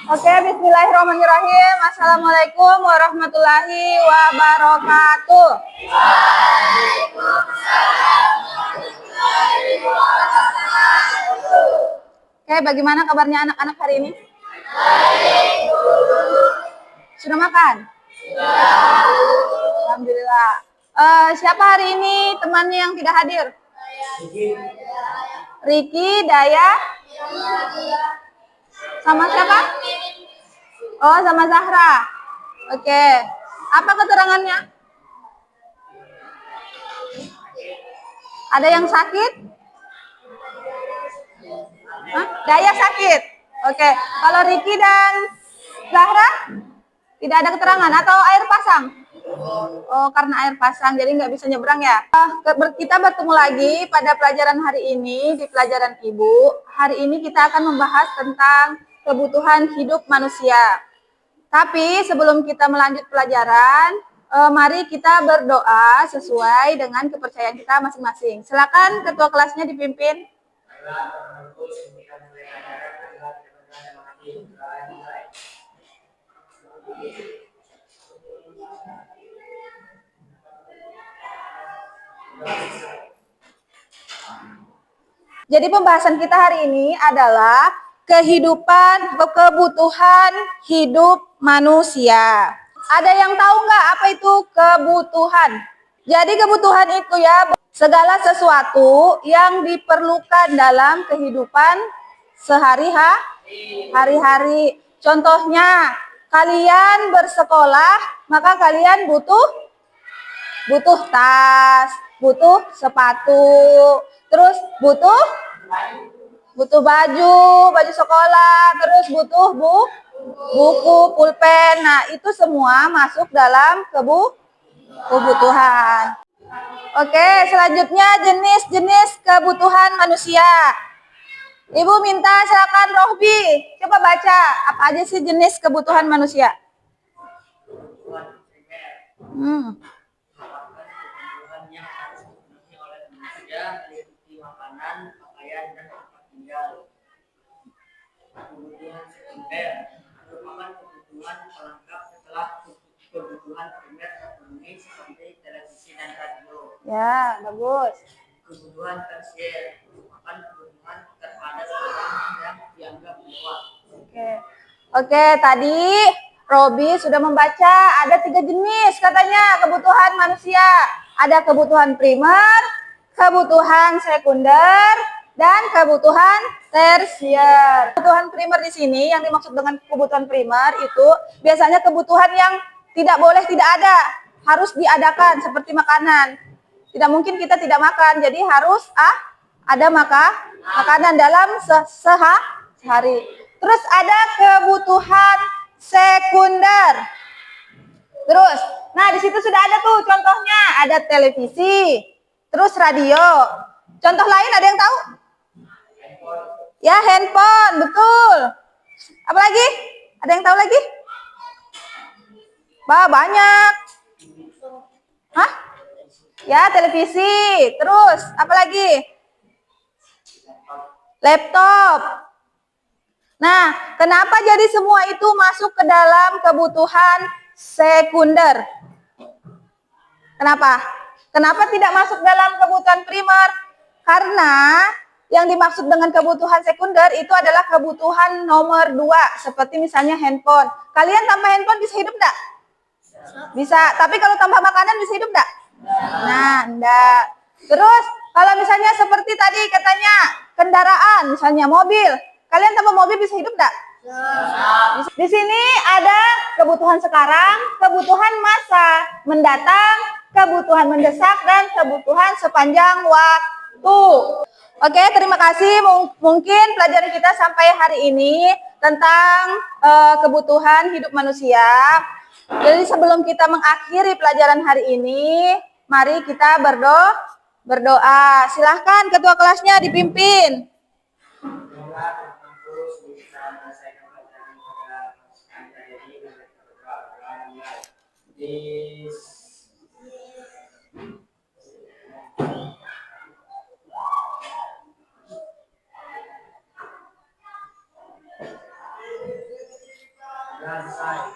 Oke, bismillahirrahmanirrahim. Assalamualaikum warahmatullahi wabarakatuh. Oke, bagaimana kabarnya anak-anak hari ini? Sudah makan? Alhamdulillah. Siapa hari ini temannya yang tidak hadir? Riki, Daya, sama siapa? Oh, sama Zahra. Oke. Apa keterangannya? Ada yang sakit? Hah? Daya sakit. Oke. Kalau Riki dan Zahra tidak ada keterangan atau air pasang? Oh, karena air pasang jadi nggak bisa nyebrang ya. Kita bertemu lagi pada pelajaran hari ini di pelajaran Ibu. Hari ini kita akan membahas tentang kebutuhan hidup manusia. Tapi sebelum kita melanjut pelajaran, mari kita berdoa sesuai dengan kepercayaan kita masing-masing. Silakan ketua kelasnya dipimpin. Jadi pembahasan kita hari ini adalah kebutuhan hidup manusia. Ada yang tahu nggak apa itu kebutuhan? Jadi kebutuhan itu ya segala sesuatu yang diperlukan dalam kehidupan sehari-hari. Contohnya, kalian bersekolah, maka kalian butuh tas, butuh sepatu, terus butuh baju sekolah, terus butuh buku, pulpen. Nah, itu semua masuk dalam kebutuhan. Oke, selanjutnya jenis-jenis kebutuhan manusia. Ibu minta silakan Rohbi, coba baca apa aja sih jenis kebutuhan manusia. Makanan, pakaian, dan tempat tinggal. Kebutuhan sekunder merupakan kebutuhan pelengkap setelah kebutuhan primer terpenuhi seperti televisi dan radio. Ya, bagus. Kebutuhan tersier merupakan kebutuhan terhadap barang yang dianggap mewah. Oke, tadi Robi sudah membaca ada 3 jenis katanya kebutuhan manusia. Ada kebutuhan primer, kebutuhan sekunder, dan kebutuhan tersier. Kebutuhan primer di sini yang dimaksud dengan kebutuhan primer itu biasanya kebutuhan yang tidak boleh tidak ada, harus diadakan seperti makanan. Tidak mungkin kita tidak makan, jadi harus ada makanan dalam sehari. Terus ada kebutuhan sekunder. Terus, nah di situ sudah ada tuh contohnya, ada televisi, terus radio. Contoh lain ada yang tahu? Ya, handphone, betul. Apa lagi? Ada yang tahu lagi? Banyak. Hah? Ya, televisi. Terus, apa lagi? Laptop. Nah, kenapa jadi semua itu masuk ke dalam kebutuhan sekunder? Kenapa tidak masuk dalam kebutuhan primer? Karena yang dimaksud dengan kebutuhan sekunder itu adalah kebutuhan nomor 2. Seperti misalnya handphone. Kalian tanpa handphone bisa hidup enggak? Bisa. Tapi kalau tanpa makanan bisa hidup enggak? Nah, enggak. Terus, kalau misalnya seperti tadi katanya kendaraan, misalnya mobil. Kalian tanpa mobil bisa hidup enggak? Di sini ada kebutuhan sekarang, kebutuhan masa mendatang, kebutuhan mendesak, dan kebutuhan sepanjang waktu. Oke, terima kasih. Mungkin pelajaran kita sampai hari ini tentang kebutuhan hidup manusia. Jadi sebelum kita mengakhiri pelajaran hari ini, mari kita berdoa. Silahkan ketua kelasnya dipimpin. Dan saya